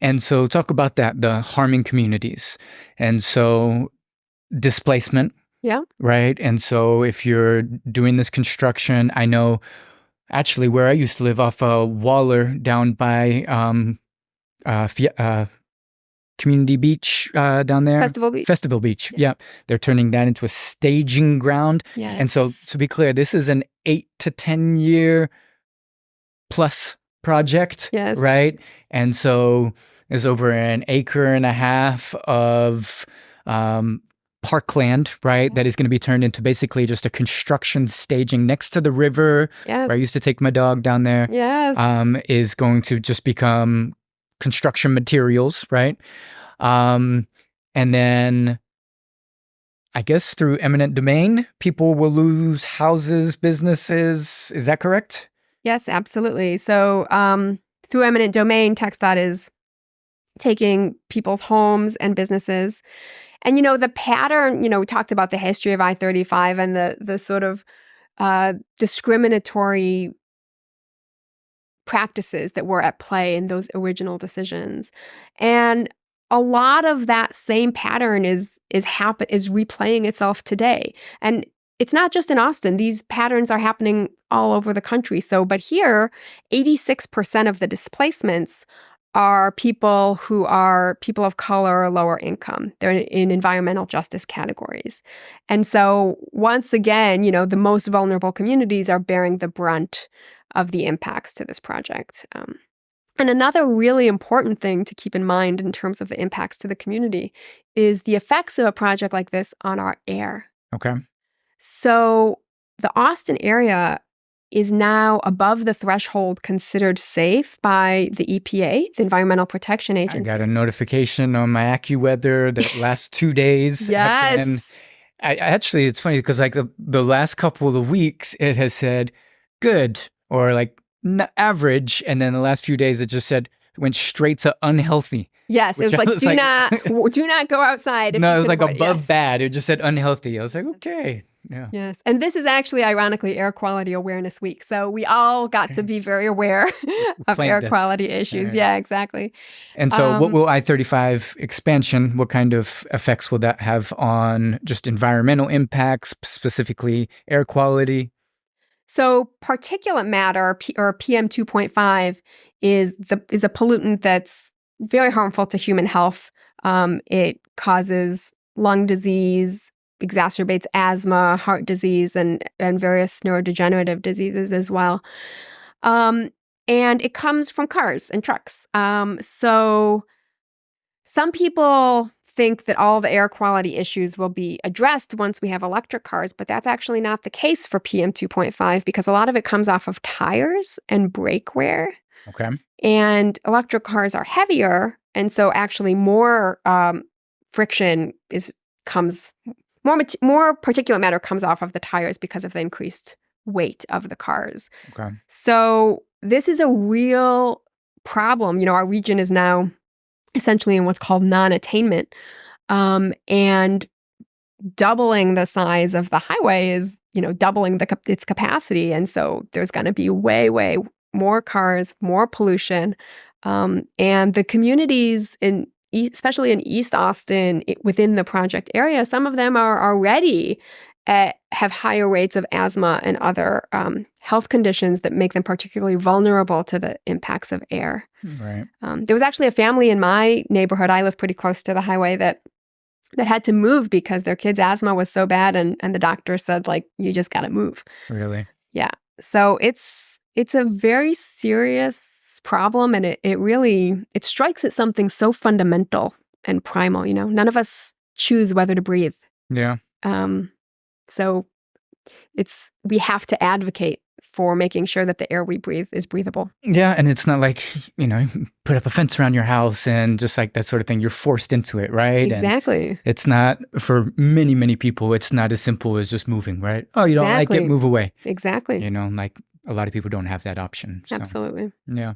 And so talk about that, the harming communities. And so displacement. Yeah. Right. And so if you're doing this construction, I know actually where I used to live off Waller down by Community Beach down there. Festival Beach. Festival Beach. Yeah. They're turning that into a staging ground. Yes. And so to be clear, this is an 8 to 10 year plus project. Yes. Right. And so there's over an acre and a half of parkland, right? That is going to be turned into basically just a construction staging next to the river. Yes. Where I used to take my dog down there. Yes. Is going to just become construction materials, right? And then I guess through eminent domain, people will lose houses, businesses. Is that correct? Yes, absolutely. So through eminent domain, TxDOT is taking people's homes and businesses. And, the pattern, we talked about the history of I-35 and the sort of discriminatory practices that were at play in those original decisions. And a lot of that same pattern is replaying itself today. And it's not just in Austin. These patterns are happening all over the country. But here, 86% of the displacements are people who are people of color or lower income. They're in environmental justice categories. And so once again, the most vulnerable communities are bearing the brunt of the impacts to this project. And another really important thing to keep in mind in terms of the impacts to the community is the effects of a project like this on our air. Okay. So the Austin area is now above the threshold considered safe by the EPA, the Environmental Protection Agency. I got a notification on my AccuWeather the last 2 days. Yes. Actually, it's funny because the last couple of weeks, it has said good or average. And then the last few days, it just went straight to unhealthy. Yes, it was do not go outside. No, it was above bad. It just said unhealthy. I was like, okay. Yeah. Yes. And this is actually, ironically, Air Quality Awareness Week. So we all got to be very aware of air quality issues. Right. Yeah, exactly. And so what will I-35 expansion, what kind of effects will that have on just environmental impacts, specifically air quality? So particulate matter, or PM 2.5, is a pollutant that's very harmful to human health. It causes lung disease, exacerbates asthma, heart disease, and various neurodegenerative diseases as well. And it comes from cars and trucks. So some people think that all the air quality issues will be addressed once we have electric cars, but that's actually not the case for PM 2.5 because a lot of it comes off of tires and brake wear. Okay. And electric cars are heavier, and so actually more friction comes. More particulate matter comes off of the tires because of the increased weight of the cars. Okay. So this is a real problem. Our region is now essentially in what's called non-attainment. And doubling the size of the highway is, doubling its capacity. And so there's going to be way, way more cars, more pollution. And the communities especially in East Austin, within the project area, some of them are already have higher rates of asthma and other health conditions that make them particularly vulnerable to the impacts of air. Right. There was actually a family in my neighborhood. I live pretty close to the highway that had to move because their kid's asthma was so bad, and the doctor said, you just got to move. Really? Yeah. So it's a very serious problem, and it strikes at something so fundamental and primal. None of us choose whether to breathe. Yeah. So we have to advocate for making sure that the air we breathe is breathable. Yeah, and it's not like, put up a fence around your house and just that sort of thing. You're forced into it, right? Exactly. And it's not, for many, many people, it's not as simple as just moving, right? Oh, you don't like it, move away. Exactly. A lot of people don't have that option. So. Absolutely. Yeah.